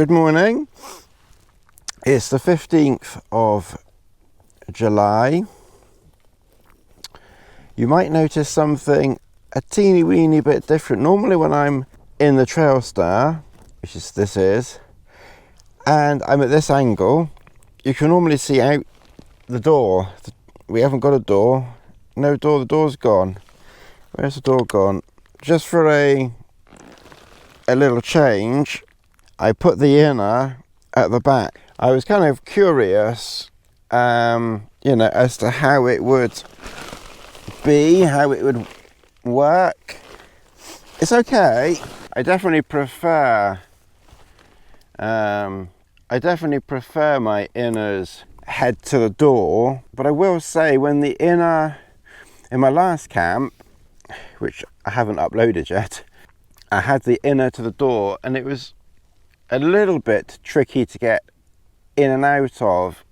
Good morning. It's the 15th of July. You might notice something a teeny weeny bit different. Normally when I'm in the TrailStar, which is this is, and I'm at this angle, you can normally see out the door. We haven't got a door. No door, the door's gone. Where's the door gone? Just for a little change, I put the inner at the back. I was kind of curious, as to how it would be, how it would work. It's okay. I definitely prefer my inners head to the door, but I will say when the inner in my last camp, which I haven't uploaded yet, I had the inner to the door and it was a little bit tricky to get in and out of.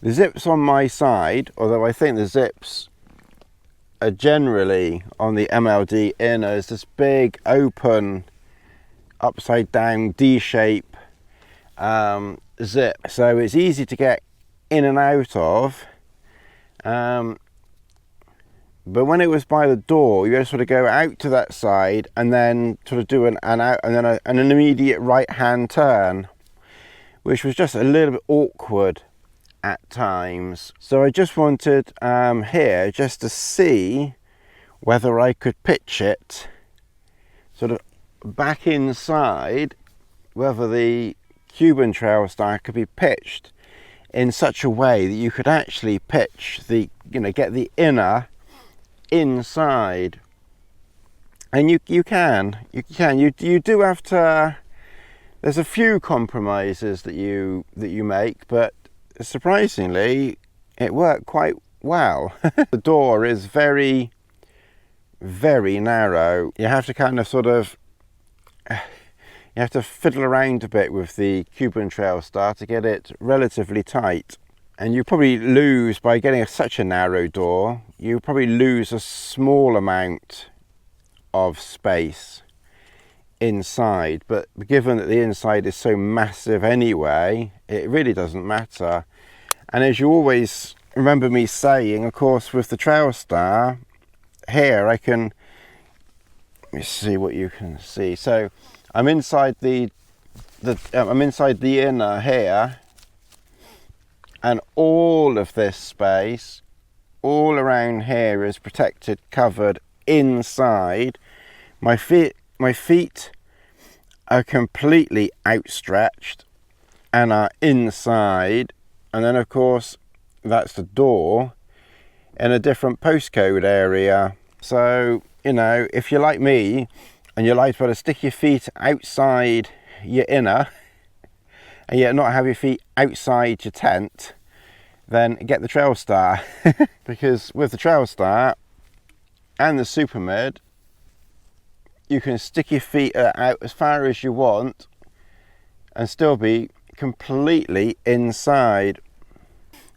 The zips on my side, although I think the zips are generally on the MLD inners, this big open upside down D-shape zip, so it's easy to get in and out of. But when it was by the door, you had to sort of go out to that side and then sort of do an out and then an immediate right hand turn, which was just a little bit awkward at times. So I just wanted here just to see whether I could pitch it sort of back inside, whether the Cuban TrailStar could be pitched in such a way that you could actually pitch the, get the inner inside. And you do have to, there's a few compromises that you make, but surprisingly it worked quite well. The door is very, very narrow. You have to kind of you have to fiddle around a bit with the Cuban TrailStar to get it relatively tight. And you probably lose, by getting such a narrow door, you probably lose a small amount of space inside. But given that the inside is so massive anyway, it really doesn't matter. And as you always remember me saying, of course, with the TrailStar, here I can, let me see what you can see. So I'm inside the inner here, and all of this space all around here is protected, covered inside. My feet are completely outstretched and are inside, and then of course that's the door in a different postcode area. So if you're like me and you like to stick your feet outside your inner and yet not have your feet outside your tent, then get the TrailStar. Because with the TrailStar and the Super Mid, you can stick your feet out as far as you want and still be completely inside.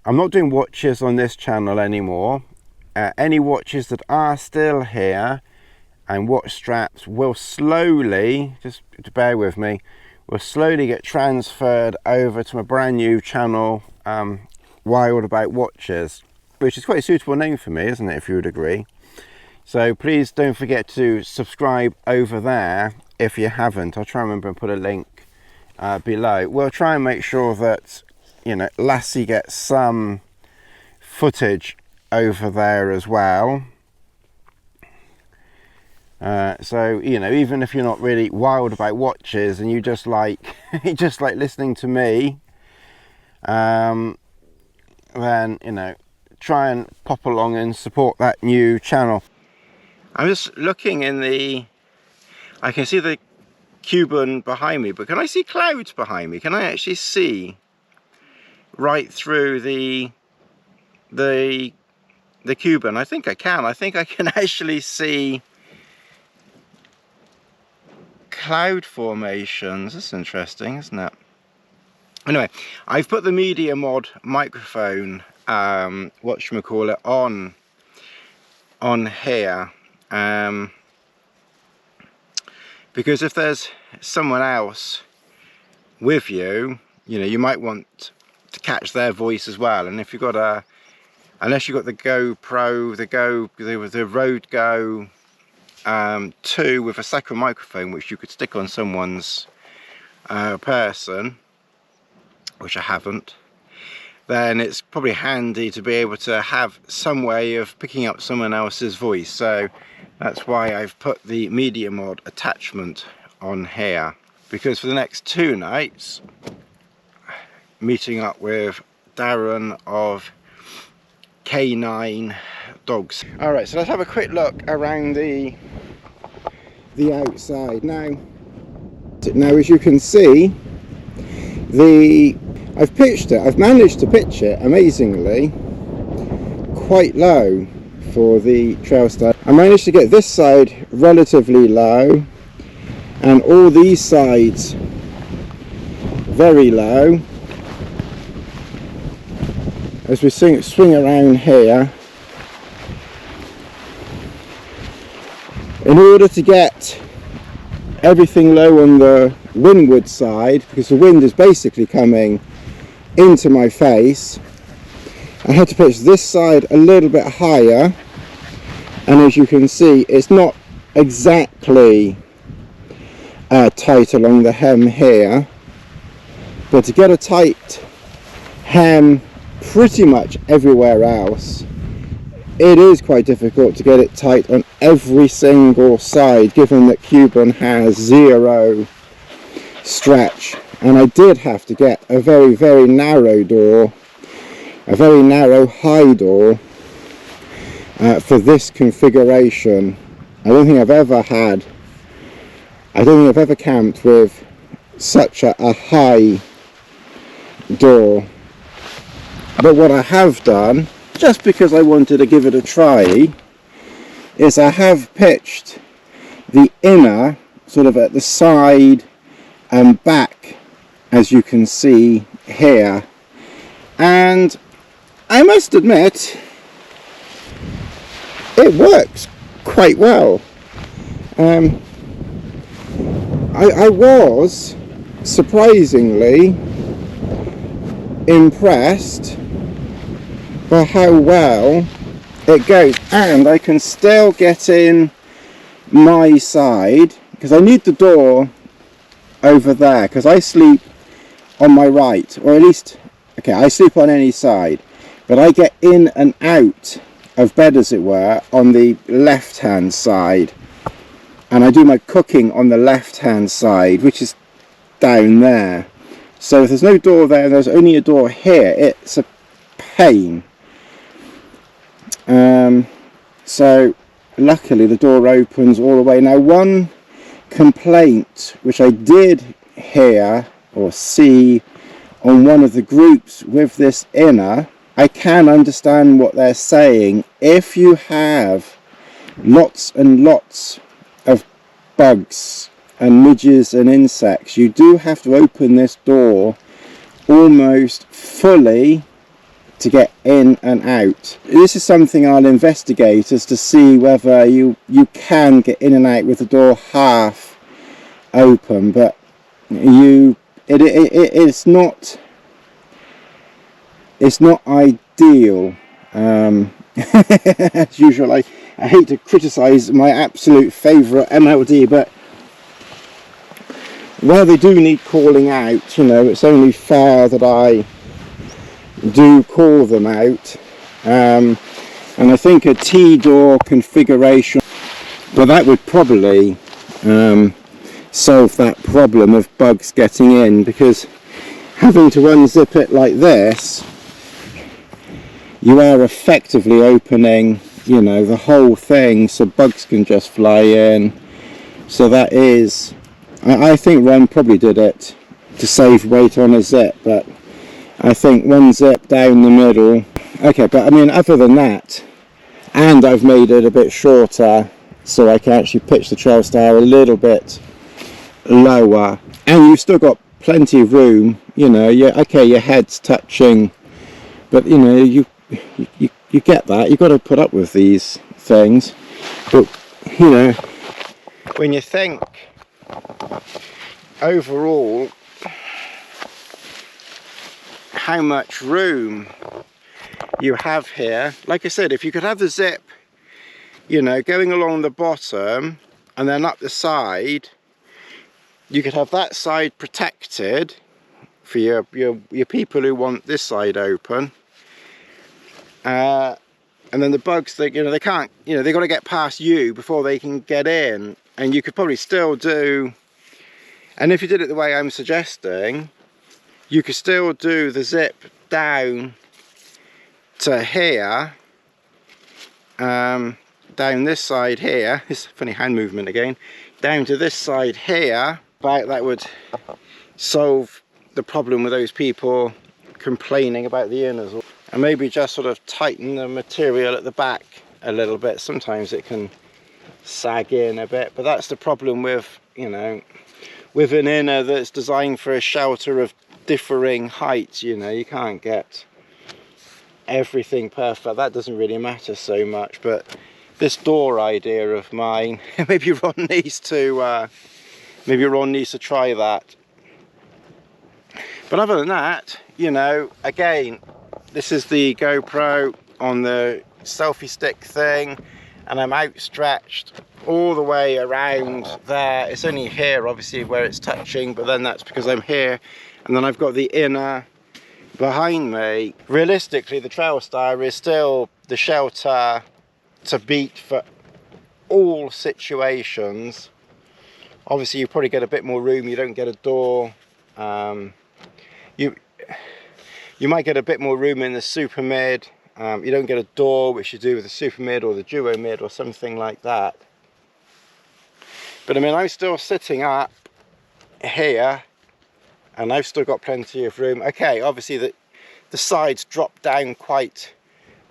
I'm not doing watches on this channel anymore. Any watches that are still here and watch straps will slowly, just to bear with me, will slowly get transferred over to my brand new channel, Wild About Watches, which is quite a suitable name for me, isn't it, if you would agree? So please don't forget to subscribe over there if you haven't. I'll try and remember and put a link below. We'll try and make sure that Lassie gets some footage over there as well. So even if you're not really wild about watches and you just like listening to me, then try and pop along and support that new channel. I'm just looking I can see the Cuban behind me, but can I see clouds behind me? Can I actually see right through the Cuban? I think I can. I think I can actually see cloud formations. That's interesting, isn't it? Anyway, I've put the media mod microphone, whatchamacallit, on here, because if there's someone else with you, you know, you might want to catch their voice as well. And if you've got a, unless you've got the GoPro, the Rode Go 2 with a second microphone, which you could stick on someone's person, which I haven't, then it's probably handy to be able to have some way of picking up someone else's voice. So that's why I've put the media mod attachment on here, because for the next 2 nights, meeting up with Darren of K9 Dogs. All right, so let's have a quick look around the outside now. Now, as you can see, I've pitched it. I've managed to pitch it amazingly quite low for the TrailStar. I managed to get this side relatively low and all these sides very low. As we swing around here, in order to get everything low on the windward side, because the wind is basically coming into my face, I had to pitch this side a little bit higher, and as you can see, it's not exactly tight along the hem here, but to get a tight hem pretty much everywhere else, it is quite difficult to get it tight on every single side, given that Cuban has 0 stretch. And I did have to get a very, very narrow door, a very narrow high door for this configuration. I don't think I've ever camped with such a high door. But what I have done, just because I wanted to give it a try, is I have pitched the inner sort of at the side and back, as you can see here, and I must admit it works quite well. I was surprisingly impressed by how well it goes, and I can still get in my side, because I need the door over there, because I sleep on my right, or at least, okay, I sleep on any side, but I get in and out of bed, as it were, on the left hand side, and I do my cooking on the left hand side, which is down there. So if there's no door there, there's only a door here, it's a pain. So luckily the door opens all the way. Now, one complaint which I did hear or see on one of the groups with this inner, I can understand what they're saying. If you have lots and lots of bugs and midges and insects, you do have to open this door almost fully to get in and out. This is something I'll investigate, as to see whether you can get in and out with the door half open, but it's not ideal. As usual, I hate to criticize my absolute favorite MLD, but where they do need calling out, you know, it's only fair that I do call them out. And I think a T-door configuration, well, that would probably solve that problem of bugs getting in, because having to unzip it like this, you are effectively opening, you know, the whole thing, so bugs can just fly in. So that is, I think Ron probably did it to save weight on a zip, but I think one zip down the middle. Okay, but I mean, other than that, and I've made it a bit shorter so I can actually pitch the TrailStar a little bit lower, and you've still got plenty of room, you know. Okay, your head's touching, but you know, you get that. You've got to put up with these things. But you know, when you think overall how much room you have here. Like I said, if you could have the zip, you know, going along the bottom and then up the side, you could have that side protected for your people who want this side open. And then the bugs, they, you know, they can't, you know, they got to get past you before they can get in. And you could probably still do, and if you did it the way I'm suggesting, you could still do the zip down to here, down this side here. It's a funny hand movement again. Down to this side here. But that would solve the problem with those people complaining about the inners. And maybe just sort of tighten the material at the back a little bit. Sometimes it can sag in a bit, but that's the problem with, you know, with an inner that's designed for a shelter of differing heights. You know, you can't get everything perfect. That doesn't really matter so much. But this door idea of mine, maybe Ron needs to try that. But other than that, you know, again, this is the GoPro on the selfie stick thing, and I'm outstretched all the way around there. It's only here, obviously, where it's touching, but then that's because I'm here. And then I've got the inner behind me. Realistically, the TrailStar is still the shelter to beat for all situations. Obviously, you probably get a bit more room. You don't get a door. You might get a bit more room in the super mid. You don't get a door, which you do with the super mid or the duo mid or something like that. But I mean, I'm still sitting up here and I've still got plenty of room. Okay, obviously the sides drop down quite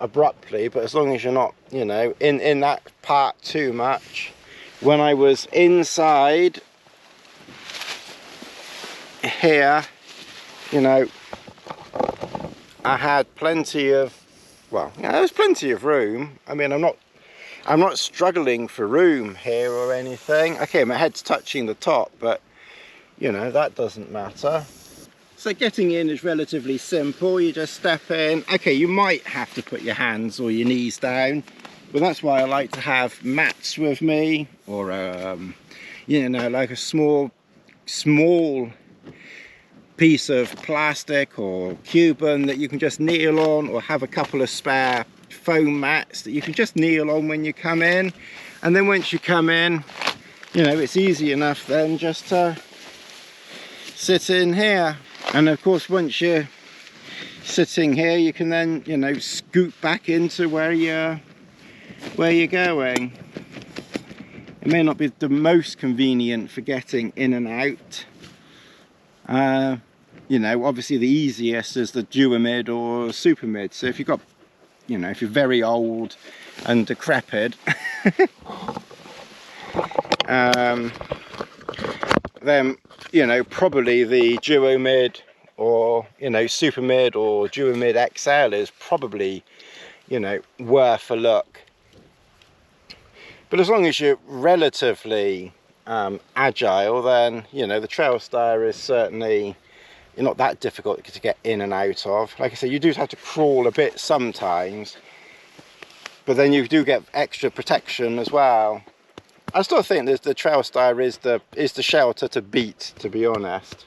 abruptly, but as long as you're not, you know, in that part too much. When I was inside here, you know, I had plenty of, well, yeah, there was plenty of room. I mean, I'm not struggling for room here or anything. Okay, my head's touching the top, but you know, that doesn't matter. So getting in is relatively simple. You just step in. Okay, you might have to put your hands or your knees down, but that's why I like to have mats with me, or you know, like a small piece of plastic or Cuban that you can just kneel on, or have a couple of spare foam mats that you can just kneel on when you come in. And then once you come in, you know, it's easy enough then just to sit in here. And of course, once you're sitting here, you can then, you know, scoot back into where you're going. It may not be the most convenient for getting in and out. You know, obviously the easiest is the duo mid or super mid. So if you've got, you know, if you're very old and decrepit, then, you know, probably the duo mid or, you know, super mid or duo mid XL is probably, you know, worth a look. But as long as you're relatively agile, then, you know, the TrailStar is certainly not that difficult to get in and out of. Like I say, you do have to crawl a bit sometimes, but then you do get extra protection as well. I still think the TrailStar is the shelter to beat, to be honest.